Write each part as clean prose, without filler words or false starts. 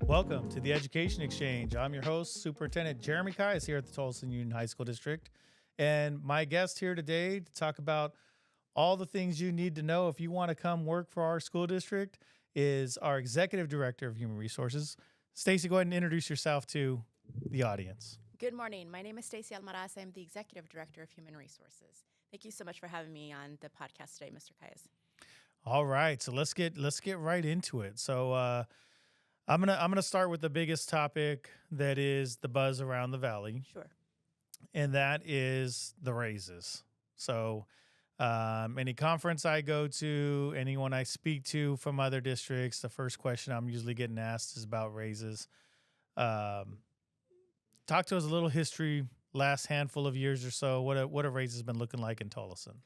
Welcome to the Education Exchange. I'm your host, Superintendent Jeremy Calles here at the Tolleson Union High School District. And my guest here today to talk about all the things you need to know if you want to come work for our school district is our Executive Director of Human Resources. Stacie, go ahead and introduce yourself to the audience. Good morning. My name is Stacie Almaraz. I'm the Executive Director of Human Resources. Thank you so much for having me on the podcast today, Mr. Calles. All right, so let's get right into it. So I'm gonna start with the biggest topic that is the buzz around the valley. Sure. And that is the raises. So any conference I go to, anyone I speak to from other districts, the first question I'm usually getting asked is about raises. Talk to us a little history, last handful of years or so. What a raise has been looking like in Tolleson.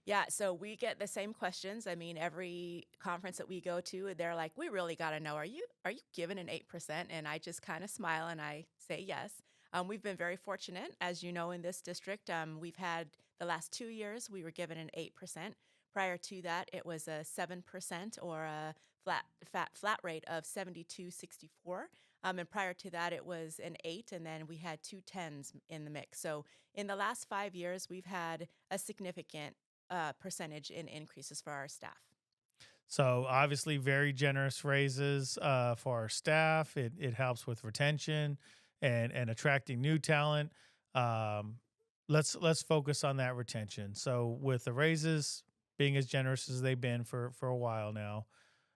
Yeah, so we get the same questions. I mean, every conference that we go to, they're like, "We really got to know, are you given an 8%?" And I just kind of smile and I say yes. We've been very fortunate, as you know, in this district. We've had the last 2 years, we were given an 8%. Prior to that, it was a 7% or a flat rate of 72.64. And prior to that, it was an 8, and then we had 2 tens in the mix. So in the last 5 years, we've had a significant percentage in increases for our staff. So obviously very generous raises for our staff. It helps with retention and attracting new talent. Let's focus on that retention. So with the raises being as generous as they've been for a while now,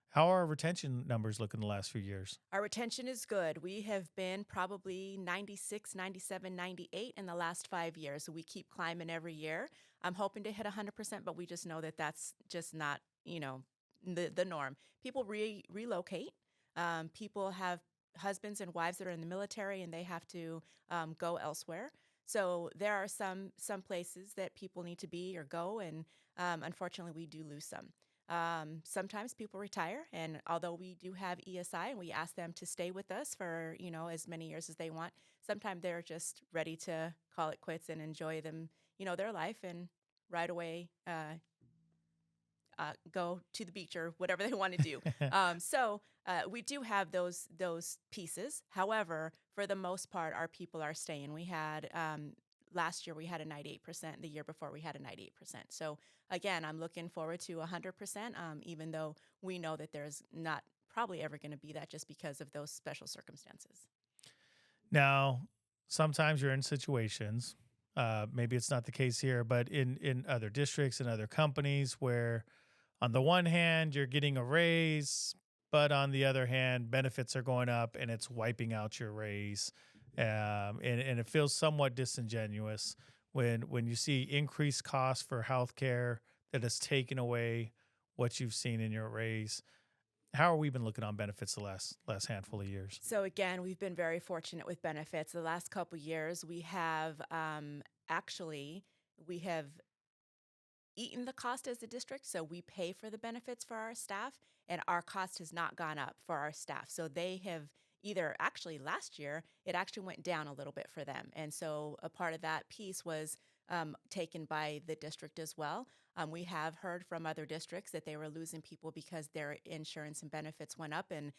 how are our retention numbers looking the last few years? Our retention is good. We have been probably 96, 97, 98 in the last 5 years. So we keep climbing every year. I'm hoping to hit 100%, but we just know that that's just not, the norm. People relocate. People have husbands and wives that are in the military and they have to go elsewhere. So there are some places that people need to be or go, and unfortunately we do lose some. Sometimes people retire, and although we do have ESI and we ask them to stay with us for, as many years as they want, sometimes they're just ready to call it quits and enjoy their life and right away go to the beach or whatever they want to do. So we do have those pieces. However, for the most part, our people are staying. We had last year we had a 98%. The year before we had a 98%. So again, I'm looking forward to 100%, even though we know that there's not probably ever going to be that just because of those special circumstances. Now, sometimes you're in situations, maybe it's not the case here, but in other districts and other companies where on the one hand, you're getting a raise, but on the other hand, benefits are going up and it's wiping out your raise. And it feels somewhat disingenuous when you see increased costs for healthcare that has taken away what you've seen in your raise. How have we been looking on benefits the last handful of years? So again, we've been very fortunate with benefits. The last couple of years, we have we have eaten the cost as a district. So we pay for the benefits for our staff, and our cost has not gone up for our staff. So they have actually last year, it actually went down a little bit for them. And so a part of that piece was taken by the district as well. We have heard from other districts that they were losing people because their insurance and benefits went up and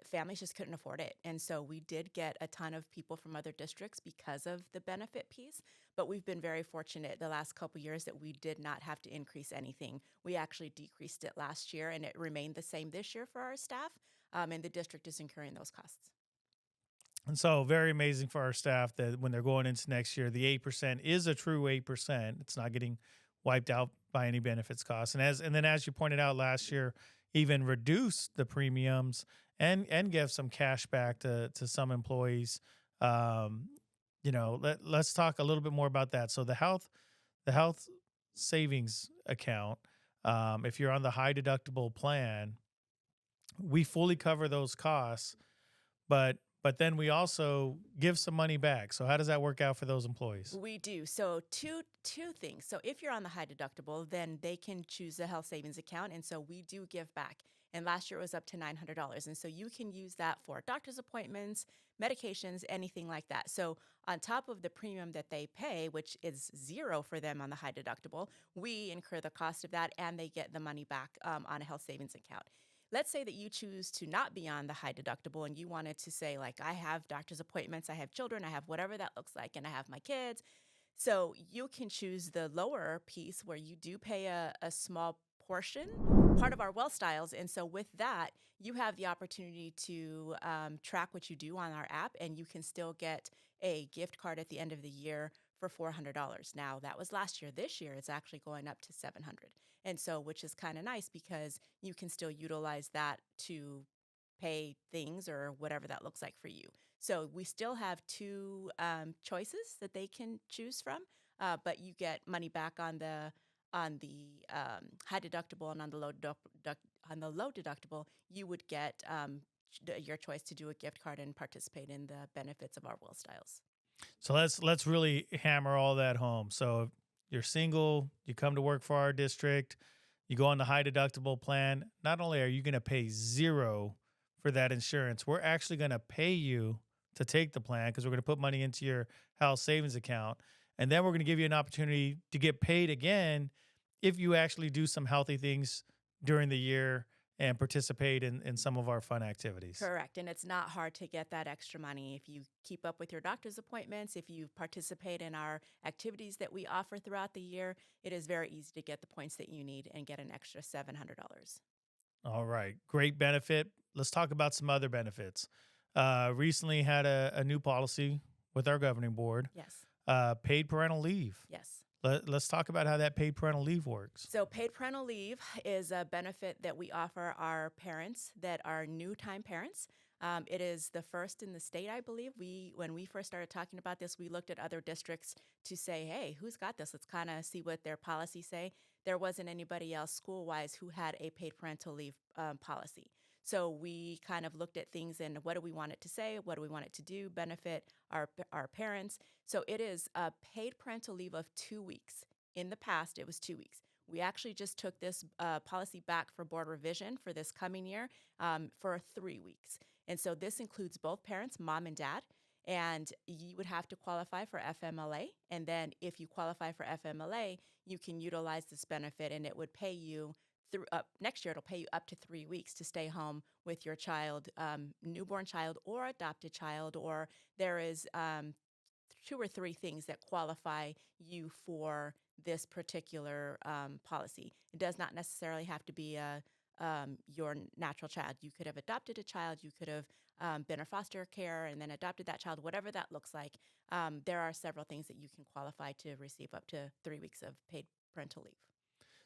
families just couldn't afford it. And so we did get a ton of people from other districts because of the benefit piece. But we've been very fortunate the last couple of years that we did not have to increase anything. We actually decreased it last year, and it remained the same this year for our staff. And the district is incurring those costs. And so very amazing for our staff that when they're going into next year, the 8% is a true 8%. It's not getting wiped out by any benefits costs. And then as you pointed out last year, even reduce the premiums and give some cash back to some employees. Let's talk a little bit more about that. So the health savings account, if you're on the high deductible plan, we fully cover those costs, but then we also give some money back. So how does that work out for those employees? We do. So two things. So if you're on the high deductible, then they can choose a health savings account. And so we do give back. And last year it was up to $900. And so you can use that for doctor's appointments, medications, anything like that. So on top of the premium that they pay, which is zero for them on the high deductible, we incur the cost of that and they get the money back on a health savings account. let's say that you choose to not be on the high deductible and you wanted to say, like, I have doctor's appointments, I have children, I have whatever that looks like, and I have my kids. So you can choose the lower piece where you do pay a small portion, part of our well styles. And so with that, you have the opportunity to track what you do on our app, and you can still get a gift card at the end of the year for $400. Now, that was last year. This year, it's actually going up to 700. And so, which is kind of nice because you can still utilize that to pay things or whatever that looks like for you. So we still have two choices that they can choose from, but you get money back on the high deductible, and on the on the low deductible, you would get your choice to do a gift card and participate in the benefits of our Will Styles. So let's really hammer all that home. So if you're single, you come to work for our district, you go on the high deductible plan. Not only are you going to pay zero for that insurance, we're actually going to pay you to take the plan because we're going to put money into your health savings account. And then we're going to give you an opportunity to get paid again if you actually do some healthy things during the year and participate in some of our fun activities. Correct. And it's not hard to get that extra money if you keep up with your doctor's appointments, if you participate in our activities that we offer throughout the year. It is very easy to get the points that you need and get an extra $700. All right. Great benefit. Let's talk about some other benefits. Recently had a new policy with our governing board, Yes. paid parental leave. Yes. Let's talk about how that paid parental leave works. So, paid parental leave is a benefit that we offer our parents that are new time parents. It is the first in the state, I believe. When we first started talking about this, we looked at other districts to say, hey, who's got this? Let's kind of see what their policies say. There wasn't anybody else school wise who had a paid parental leave policy. So we kind of looked at things and what do we want it to say? What do we want it to do? Benefit our parents. So it is a paid parental leave of 2 weeks. In the past, it was 2 weeks. We actually just took this policy back for board revision for this coming year for 3 weeks. And so this includes both parents, mom and dad, and you would have to qualify for FMLA. And then if you qualify for FMLA, you can utilize this benefit and it would pay you through next year. It'll pay you up to 3 weeks to stay home with your child, newborn child or adopted child, or there is two or three things that qualify you for this particular policy. It does not necessarily have to be your natural child. You could have adopted a child, you could have been a foster care and then adopted that child, whatever that looks like. There are several things that you can qualify to receive up to 3 weeks of paid parental leave.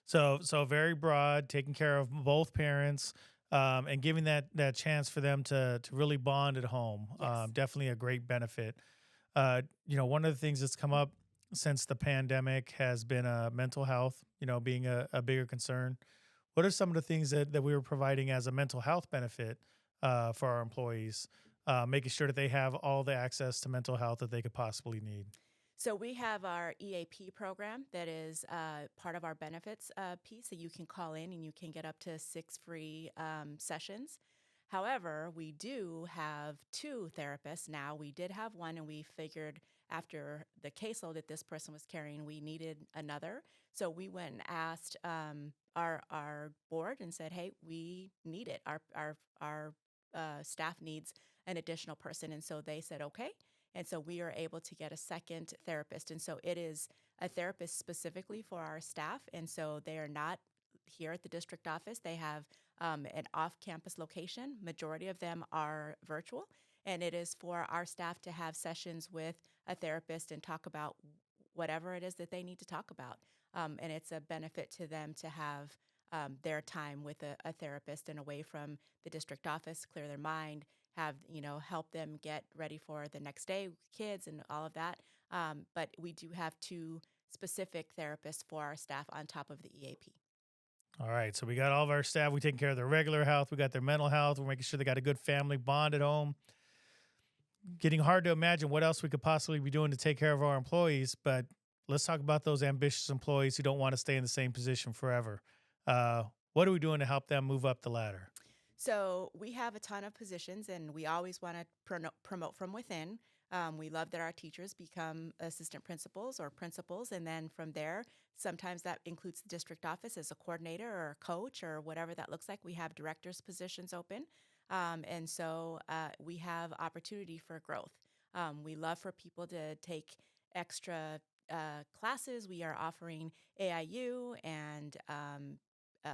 So very broad, taking care of both parents, and giving that chance for them to really bond at home. Yes. Definitely a great benefit. One of the things that's come up since the pandemic has been mental health, being a bigger concern. What are some of the things that we were providing as a mental health benefit for our employees, making sure that they have all the access to mental health that they could possibly need? So we have our EAP program that is part of our benefits piece. So you can call in and you can get up to 6 free sessions. However, we do have 2 therapists now. We did have one, and we figured after the caseload that this person was carrying, we needed another. So we went and asked our board and said, "Hey, we need it. Our staff needs an additional person." And so they said, "Okay." And so we are able to get a second therapist. And so it is a therapist specifically for our staff. And so they are not here at the district office. They have an off-campus location. Majority of them are virtual. And it is for our staff to have sessions with a therapist and talk about whatever it is that they need to talk about. And it's a benefit to them to have their time with a therapist and away from the district office, clear their mind, have, help them get ready for the next day, kids and all of that. But we do have 2 specific therapists for our staff on top of the EAP. All right. So we got all of our staff. We taking care of their regular health. We got their mental health. We're making sure they got a good family bond at home. Getting hard to imagine what else we could possibly be doing to take care of our employees. But let's talk about those ambitious employees who don't want to stay in the same position forever. What are we doing to help them move up the ladder? So we have a ton of positions, and we always want to promote from within. We love that our teachers become assistant principals or principals, and then from there, sometimes that includes the district office as a coordinator or a coach or whatever that looks like. We have directors' positions open, and so we have opportunity for growth. We love for people to take extra classes. We are offering AIU and uh,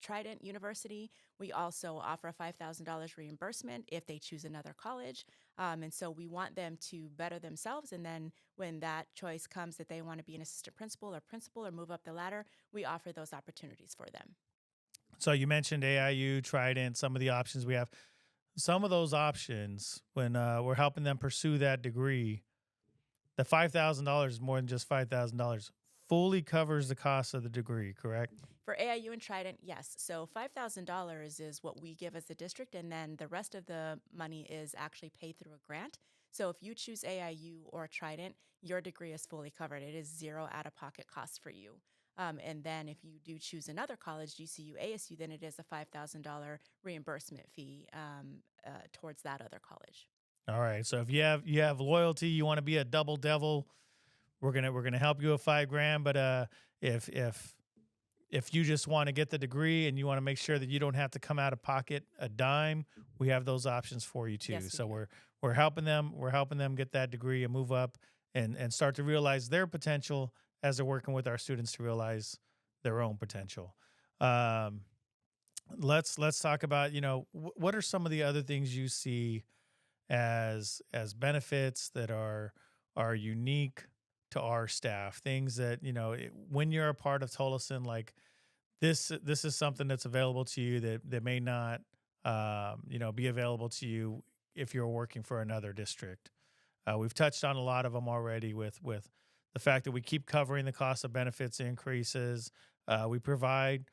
Trident University. We also offer a $5,000 reimbursement if they choose another college. And so we want them to better themselves. And then when that choice comes that they want to be an assistant principal or move up the ladder, we offer those opportunities for them. So you mentioned AIU, Trident, some of the options we have. Some of those options, when we're helping them pursue that degree, the $5,000 is more than just $5,000. Fully covers the cost of the degree, correct? For AIU and Trident, yes. So $5,000 is what we give as a district, and then the rest of the money is actually paid through a grant. So if you choose AIU or Trident, your degree is fully covered. It is zero out-of-pocket costs for you. And then if you do choose another college, GCU, ASU, then it is a $5,000 reimbursement fee towards that other college. All right. So if you have loyalty, you want to be a double devil, we're gonna help you with $5,000. But if you just want to get the degree and you want to make sure that you don't have to come out of pocket a dime, we have those options for you too. Yes, we So do. we're helping them get that degree and move up and start to realize their potential as they're working with our students to realize their own potential. Um, let's talk about, what are some of the other things you see as benefits that are unique to our staff, things that, when you're a part of Tolleson, like this is something that's available to you that may not be available to you if you're working for another district. We've touched on a lot of them already with the fact that we keep covering the cost of benefits increases. We provide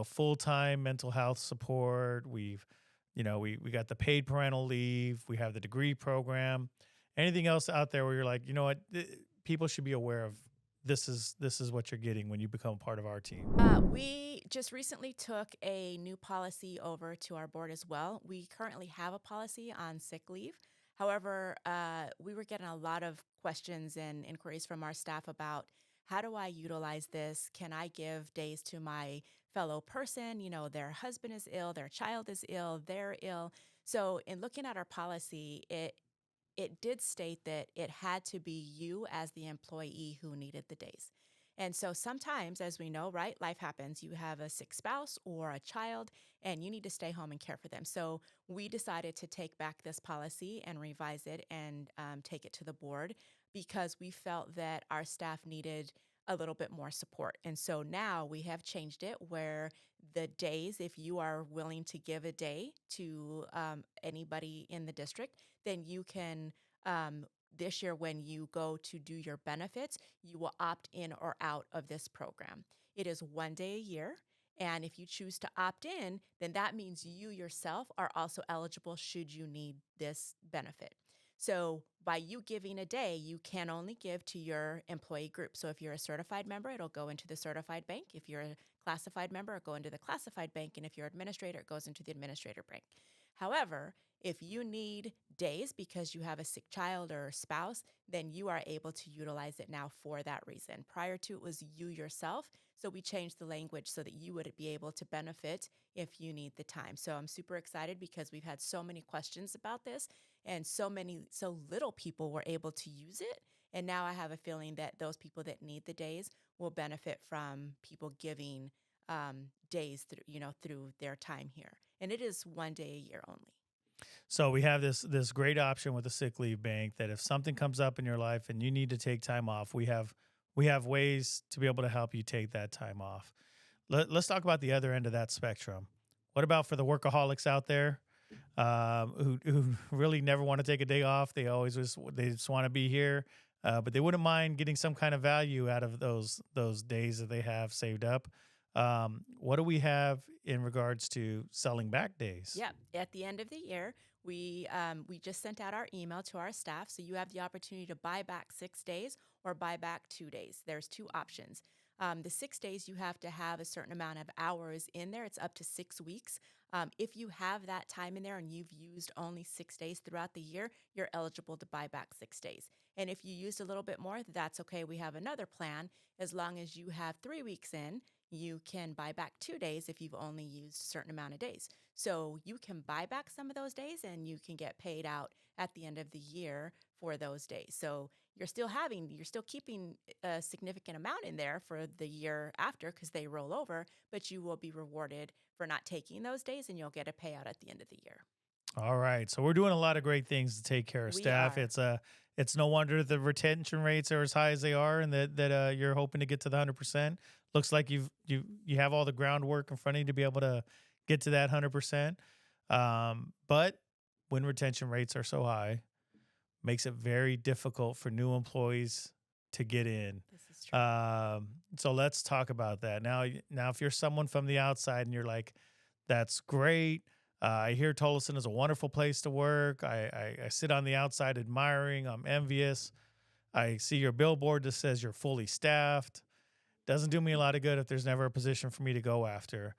full-time mental health support. We got the paid parental leave. We have the degree program. Anything else out there where you're like, you know what, people should be aware of, this is what you're getting when you become part of our team. We just recently took a new policy over to our board as well. We currently have a policy on sick leave. However, we were getting a lot of questions and inquiries from our staff about how do I utilize this? Can I give days to my fellow person? Their husband is ill, their child is ill, they're ill. So, in looking at our policy, it did state that it had to be you as the employee who needed the days. And so sometimes, as we know, right, life happens. You have a sick spouse or a child, and you need to stay home and care for them. So we decided to take back this policy and revise it and take it to the board because we felt that our staff needed a little bit more support. And so now we have changed it where the days, if you are willing to give a day to anybody in the district, then you can, this year when you go to do your benefits, you will opt in or out of this program. It is one day a year. And if you choose to opt in, then that means you yourself are also eligible should you need this benefit. So by you giving a day, you can only give to your employee group. So if you're a certified member, it'll go into the certified bank. If you're a classified member, it'll go into the classified bank. And if you're an administrator, it goes into the administrator bank. However, if you need days because you have a sick child or spouse, then you are able to utilize it now for that reason. Prior to it was you yourself. So we changed the language so that you would be able to benefit if you need the time. So I'm super excited because we've had so many questions about this and so little people were able to use it. And now I have a feeling that those people that need the days will benefit from people giving days through their time here. And it is one day a year only. So we have this great option with the sick leave bank that if something comes up in your life and you need to take time off, we have ways to be able to help you take that time off. Let's talk about the other end of that spectrum. What about for the workaholics out there who really never want to take a day off? They just want to be here, but they wouldn't mind getting some kind of value out of those days that they have saved up. What do we have in regards to selling back days? Yeah, at the end of the year, we just sent out our email to our staff, so you have the opportunity to buy back 6 days or buy back 2 days. There's two options. The 6 days, you have to have a certain amount of hours in there. It's up to 6 weeks. If you have that time in there and you've used only 6 days throughout the year, you're eligible to buy back 6 days. And if you used a little bit more, that's okay. We have another plan. As long as you have 3 weeks in, you can buy back 2 days if you've only used a certain amount of days. So you can buy back some of those days and you can get paid out at the end of the year for those days. So you're still keeping a significant amount in there for the year after because they roll over, but you will be rewarded for not taking those days and you'll get a payout at the end of the year. All right. So we're doing a lot of great things to take care of We staff. are. It's no wonder the retention rates are as high as they are, and that you're hoping to get to the 100%. Looks like you have all the groundwork in front of you to be able to get to that 100%. But when retention rates are so high, makes it very difficult for new employees to get in. This is true. So let's talk about that now. If you're someone from the outside and you're like, "That's great. I hear Tolleson is a wonderful place to work. I sit on the outside admiring. I'm envious. I see your billboard that says you're fully staffed. Doesn't do me a lot of good if there's never a position for me to go after."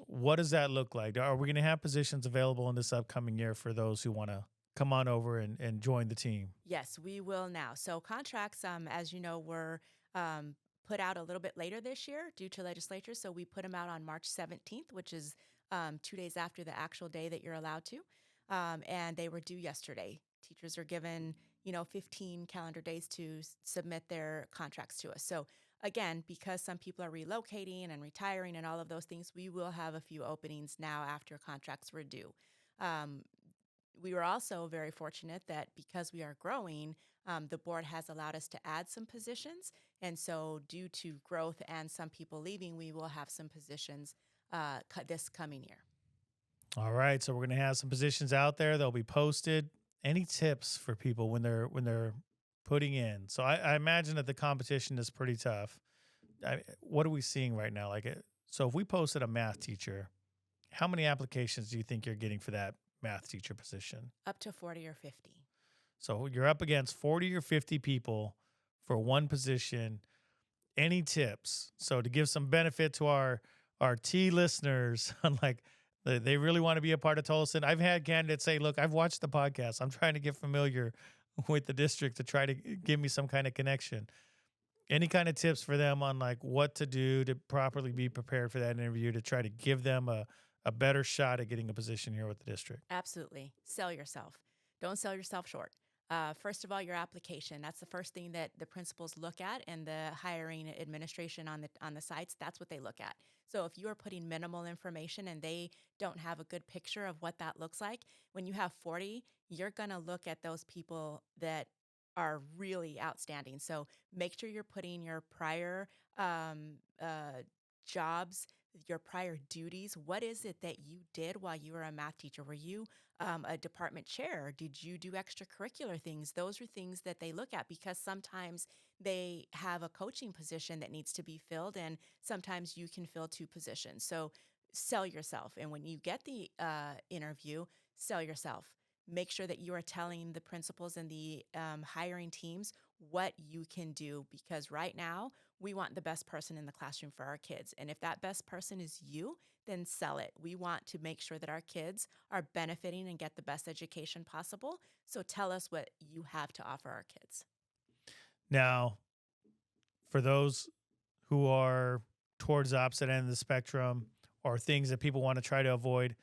What does that look like? Are we going to have positions available in this upcoming year for those who want to come on over and join the team? Yes, we will now. So contracts, as you know, were put out a little bit later this year due to legislature. So we put them out on March 17th, which is 2 days after the actual day that you're allowed to. And they were due yesterday. Teachers are given, 15 calendar days to submit their contracts to us. So again, because some people are relocating and retiring and all of those things, we will have a few openings now after contracts were due. Um, we were also very fortunate that because we are growing, the board has allowed us to add some positions. And so, due to growth and some people leaving, we will have some positions this coming year. All right, so we're going to have some positions out there. They'll be posted. Any tips for people when they're putting in? So I imagine that the competition is pretty tough. What are we seeing right now? So if we posted a math teacher, how many applications do you think you're getting for that math teacher position? Up to 40 or 50. So you're up against 40 or 50 people for one position. Any tips? So to give some benefit to our T listeners, on like they really want to be a part of Tolleson. I've had candidates say, "Look, I've watched the podcast. I'm trying to get familiar with the district to try to give me some kind of connection." Any kind of tips for them on like what to do to properly be prepared for that interview to try to give them a better shot at getting a position here with the district? Absolutely. Sell yourself. Don't sell yourself short. First of all, your application. That's the first thing that the principals look at, and the hiring administration on the sites. That's what they look at. So if you are putting minimal information and they don't have a good picture of what that looks like, when you have 40, you're gonna look at those people that are really outstanding. So make sure you're putting your prior jobs, your prior duties. What is it that you did while you were a math teacher? Were you a department chair? Did you do extracurricular things? Those are things that they look at because sometimes they have a coaching position that needs to be filled, and sometimes you can fill two positions. So sell yourself. And when you get the interview, sell yourself. Make sure that you are telling the principals and the hiring teams what you can do because right now we want the best person in the classroom for our kids. And if that best person is you, then sell it. We want to make sure that our kids are benefiting and get the best education possible. So tell us what you have to offer our kids. Now, for those who are towards the opposite end of the spectrum or things that people want to try to avoid,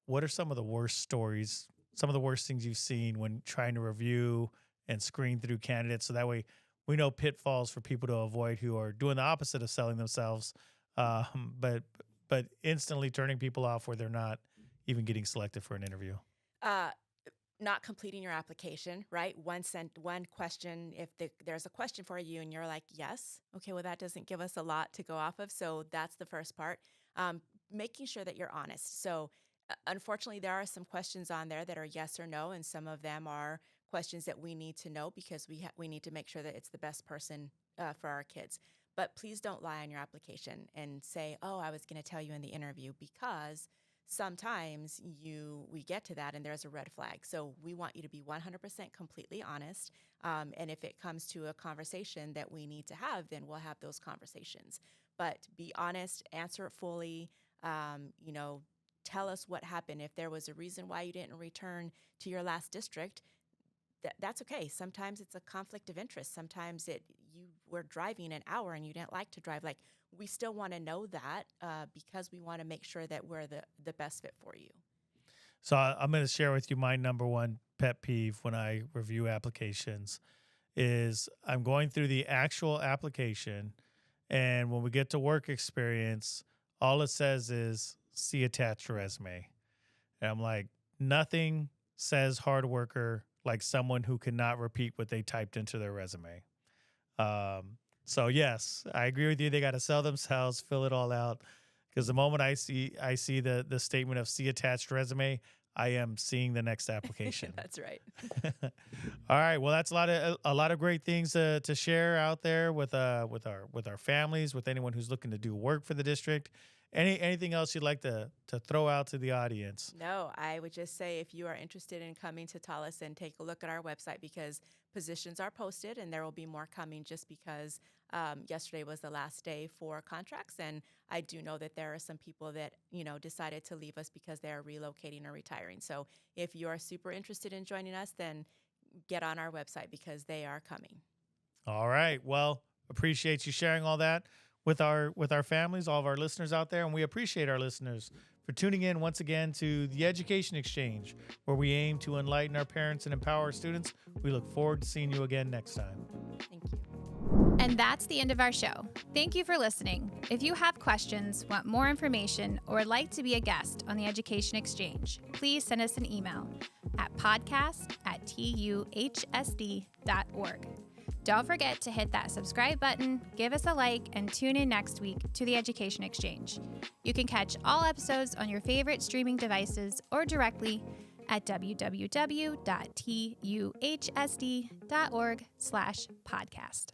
what are some of the worst stories, some of the worst things you've seen when trying to review and screen through candidates? So that way we know pitfalls for people to avoid who are doing the opposite of selling themselves, but instantly turning people off where they're not even getting selected for an interview. Uh, Not completing your application, right? One question. If there's a question for you and you're like, yes, okay, well, that doesn't give us a lot to go off of. So that's the first part. Making sure that you're honest. So unfortunately, there are some questions on there that are yes or no, and some of them are questions that we need to know because we need to make sure that it's the best person for our kids. But please don't lie on your application and say, "Oh, I was going to tell you in the interview," because sometimes we get to that and there's a red flag. So we want you to be 100% completely honest. And if it comes to a conversation that we need to have, then we'll have those conversations. But be honest, answer it fully. Tell us what happened. If there was a reason why you didn't return to your last district, that's okay. Sometimes it's a conflict of interest. Sometimes you were driving an hour and you didn't like to drive. Like, we still want to know that because we want to make sure that we're the best fit for you. So I'm going to share with you my number one pet peeve when I review applications is I'm going through the actual application, and when we get to work experience, all it says is see attached resume. And I'm like, nothing says hard worker like someone who cannot repeat what they typed into their resume. So yes, I agree with you. They got to sell themselves, fill it all out. Because the moment I see the statement of see attached resume, I am seeing the next application. That's right. All right. Well, that's a lot of great things to share out there with our families, with anyone who's looking to do work for the district. Anything else you'd like to throw out to the audience? No, I would just say if you are interested in coming to Tolleson, take a look at our website because positions are posted and there will be more coming just because yesterday was the last day for contracts. And I do know that there are some people that, decided to leave us because they are relocating or retiring. So if you are super interested in joining us, then get on our website because they are coming. All right. Well, appreciate you sharing all that with our families, all of our listeners out there. And we appreciate our listeners for tuning in once again to the Education Exchange, where we aim to enlighten our parents and empower our students. We look forward to seeing you again next time. Thank you. And that's the end of our show. Thank you for listening. If you have questions, want more information, or would like to be a guest on the Education Exchange, please send us an email at podcast@tuhsd.org. Don't forget to hit that subscribe button, give us a like, and tune in next week to the Education Exchange. You can catch all episodes on your favorite streaming devices or directly at www.tuhsd.org/podcast.